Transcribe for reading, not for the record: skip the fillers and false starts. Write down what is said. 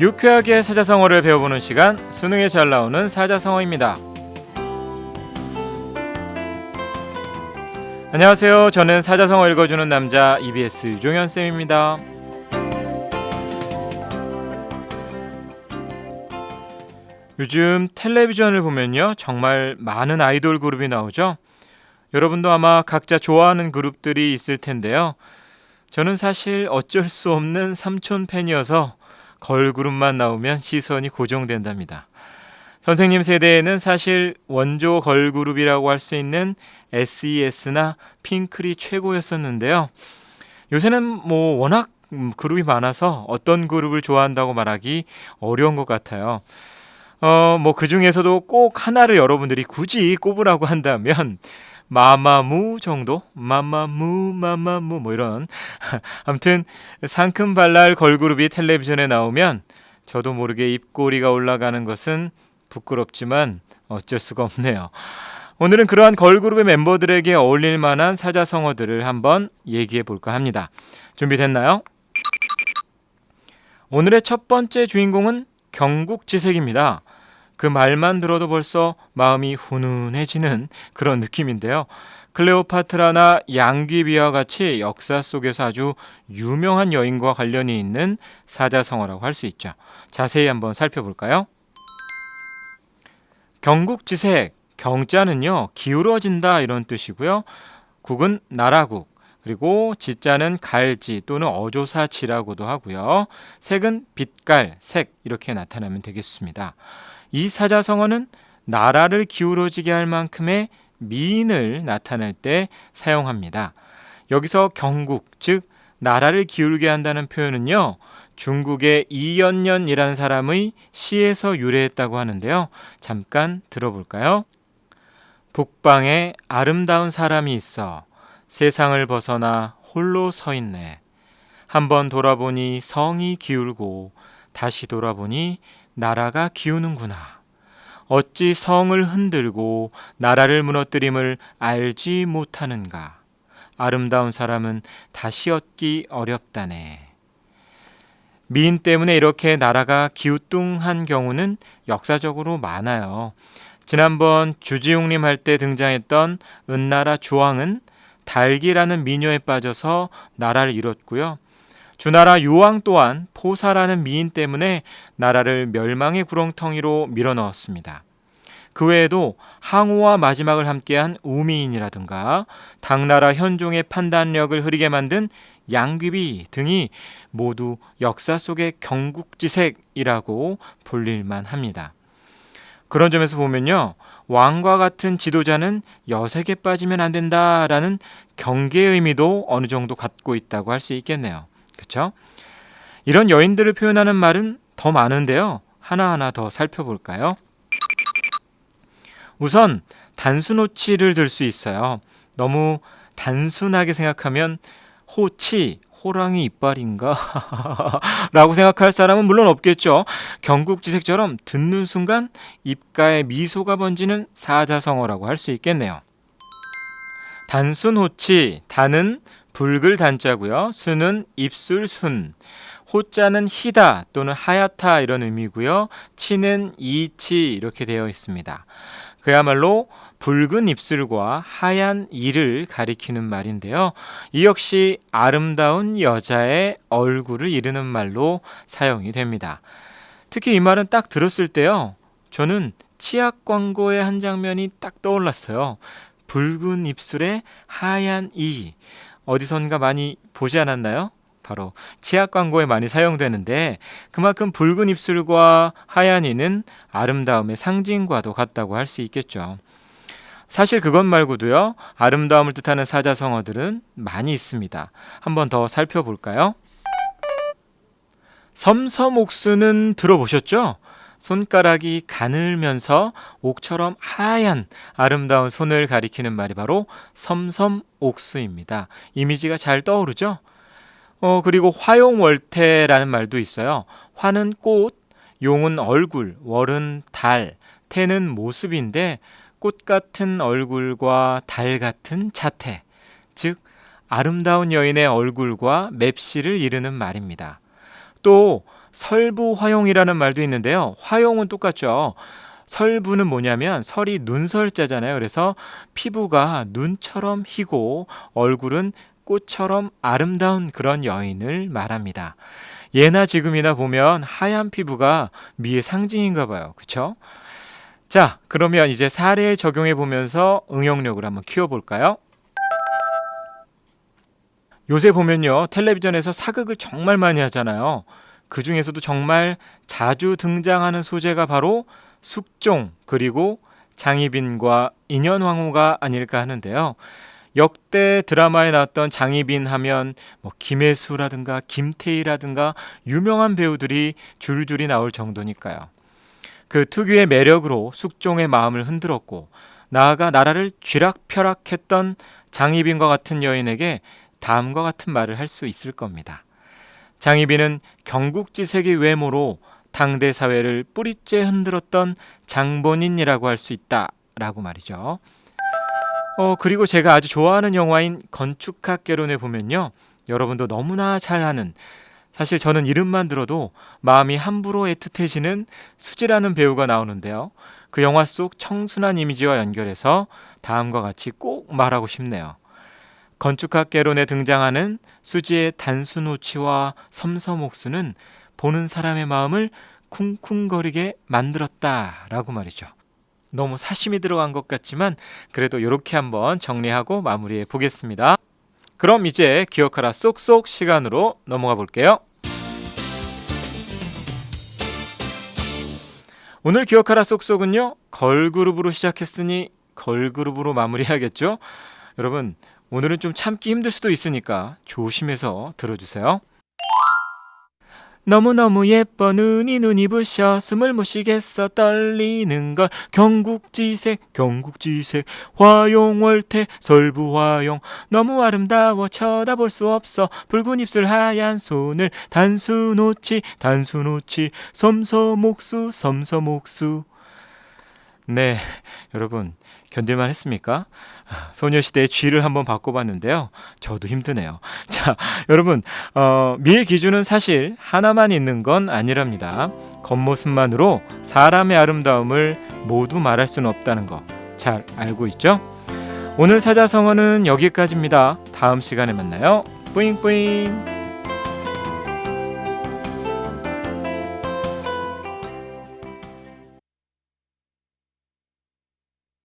유쾌하게 사자성어를 배워보는 시간, 수능에 잘 나오는 사자성어입니다. 안녕하세요. 저는 사자성어 읽어주는 남자 EBS 유종현쌤입니다. 요즘 텔레비전을 보면요, 정말 많은 아이돌 그룹이 나오죠. 여러분도 아마 각자 좋아하는 그룹들이 있을 텐데요. 저는 사실 어쩔 수 없는 삼촌 팬이어서 걸그룹만 나오면 시선이 고정된답니다. 선생님 세대에는 사실 원조 걸그룹이라고 할 수 있는 SES나 핑클이 최고였었는데요. 요새는 워낙 그룹이 많아서 어떤 그룹을 좋아한다고 말하기 어려운 것 같아요. 그 중에서도 꼭 하나를 여러분들이 굳이 꼽으라고 한다면 마마무 정도? 마마무 이런 아무튼 상큼발랄 걸그룹이 텔레비전에 나오면 저도 모르게 입꼬리가 올라가는 것은 부끄럽지만 어쩔 수가 없네요. 오늘은 그러한 걸그룹의 멤버들에게 어울릴 만한 사자성어들을 한번 얘기해 볼까 합니다. 준비됐나요? 오늘의 첫 번째 주인공은 경국지색입니다. 그 말만 들어도 벌써 마음이 훈훈해지는 그런 느낌인데요. 클레오파트라나 양귀비와 같이 역사 속에서 아주 유명한 여인과 관련이 있는 사자성어라고 할 수 있죠. 자세히 한번 살펴볼까요? 경국지색, 경자는요, 기울어진다 이런 뜻이고요. 국은 나라국, 그리고 지자는 갈지 또는 어조사지라고도 하고요. 색은 빛깔, 색 이렇게 나타나면 되겠습니다. 이 사자성어는 나라를 기울어지게 할 만큼의 미인을 나타낼 때 사용합니다. 여기서 경국, 즉 나라를 기울게 한다는 표현은요, 중국의 이연년이라는 사람의 시에서 유래했다고 하는데요. 잠깐 들어볼까요? 북방에 아름다운 사람이 있어 세상을 벗어나 홀로 서 있네. 한번 돌아보니 성이 기울고 다시 돌아보니 나라가 기우는구나. 어찌 성을 흔들고 나라를 무너뜨림을 알지 못하는가. 아름다운 사람은 다시 얻기 어렵다네. 미인 때문에 이렇게 나라가 기우뚱한 경우는 역사적으로 많아요. 지난번 주지웅님 할 때 등장했던 은나라 주왕은 달기라는 미녀에 빠져서 나라를 잃었고요. 주나라 유왕 또한 포사라는 미인 때문에 나라를 멸망의 구렁텅이로 밀어넣었습니다. 그 외에도 항우와 마지막을 함께한 우미인이라든가 당나라 현종의 판단력을 흐리게 만든 양귀비 등이 모두 역사 속의 경국지색이라고 불릴만 합니다. 그런 점에서 보면요, 왕과 같은 지도자는 여색에 빠지면 안 된다라는 경계의 의미도 어느 정도 갖고 있다고 할 수 있겠네요. 그렇죠? 이런 여인들을 표현하는 말은 더 많은데요. 하나하나 더 살펴볼까요? 우선 단수노치를 들 수 있어요. 너무 단순하게 생각하면 호치, 호랑이 이빨인가? 라고 생각할 사람은 물론 없겠죠. 경국지색처럼 듣는 순간 입가에 미소가 번지는 사자성어라고 할 수 있겠네요. 단순호치, 단은 붉을 단자고요. 순은 입술 순. 호자는 희다 또는 하얗다 이런 의미고요. 치는 이치 이렇게 되어 있습니다. 그야말로 붉은 입술과 하얀 이를 가리키는 말인데요. 이 역시 아름다운 여자의 얼굴을 이르는 말로 사용이 됩니다. 특히 이 말은 딱 들었을 때요, 저는 치약 광고의 한 장면이 딱 떠올랐어요. 붉은 입술에 하얀 이, 어디선가 많이 보지 않았나요? 바로 치약 광고에 많이 사용되는데 그만큼 붉은 입술과 하얀 이는 아름다움의 상징과도 같다고 할 수 있겠죠. 사실 그것 말고도요, 아름다움을 뜻하는 사자성어들은 많이 있습니다. 한번 더 살펴볼까요? 섬섬옥수는 들어보셨죠? 손가락이 가늘면서 옥처럼 하얀 아름다운 손을 가리키는 말이 바로 섬섬옥수입니다. 이미지가 잘 떠오르죠? 그리고 화용월태라는 말도 있어요. 화는 꽃, 용은 얼굴, 월은 달, 태는 모습인데 꽃 같은 얼굴과 달 같은 자태, 즉 아름다운 여인의 얼굴과 맵시를 이르는 말입니다. 또 설부화용이라는 말도 있는데요. 화용은 똑같죠. 설부는 뭐냐면 설이 눈설자잖아요. 그래서 피부가 눈처럼 희고 얼굴은 꽃처럼 아름다운 그런 여인을 말합니다. 예나 지금이나 보면 하얀 피부가 미의 상징인가 봐요. 그렇죠? 자, 그러면 이제 사례 적용해 보면서 응용력을 한번 키워볼까요? 요새 보면요, 텔레비전에서 사극을 정말 많이 하잖아요. 그 중에서도 정말 자주 등장하는 소재가 바로 숙종 그리고 장희빈과 인현왕후가 아닐까 하는데요. 역대 드라마에 나왔던 장희빈 하면 뭐 김혜수라든가 김태희라든가 유명한 배우들이 줄줄이 나올 정도니까요. 그 특유의 매력으로 숙종의 마음을 흔들었고 나아가 나라를 쥐락펴락했던 장희빈과 같은 여인에게 다음과 같은 말을 할 수 있을 겁니다. 장희빈은 경국지색의 외모로 당대 사회를 뿌리째 흔들었던 장본인이라고 할 수 있다라고 말이죠. 그리고 제가 아주 좋아하는 영화인 건축학개론에 보면요, 여러분도 너무나 잘 아는, 사실 저는 이름만 들어도 마음이 함부로 애틋해지는 수지라는 배우가 나오는데요. 그 영화 속 청순한 이미지와 연결해서 다음과 같이 꼭 말하고 싶네요. 건축학개론에 등장하는 수지의 단수노치와 섬섬옥수는 보는 사람의 마음을 쿵쿵거리게 만들었다라고 말이죠. 너무 사심이 들어간 것 같지만 그래도 이렇게 한번 정리하고 마무리해 보겠습니다. 그럼 이제 기억하라 쏙쏙 시간으로 넘어가 볼게요. 오늘 기억하라 쏙쏙은요, 걸그룹으로 시작했으니 걸그룹으로 마무리해야겠죠? 여러분, 오늘은 좀 참기 힘들 수도 있으니까 조심해서 들어주세요. 너무너무 예뻐 눈이 부셔 숨을 못 쉬겠어 떨리는 걸 경국지색 화용월태 설부화용 너무 아름다워 쳐다볼 수 없어 붉은 입술 하얀 손을 단수노치 섬섬옥수. 네, 여러분 견딜만 했습니까? 소녀시대의 쥐를 한번 바꿔봤는데요. 저도 힘드네요. 자, 여러분, 미의 기준은 사실 하나만 있는 건 아니랍니다. 겉모습만으로 사람의 아름다움을 모두 말할 수는 없다는 거 잘 알고 있죠? 오늘 사자성어는 여기까지입니다. 다음 시간에 만나요. 뿌잉뿌잉.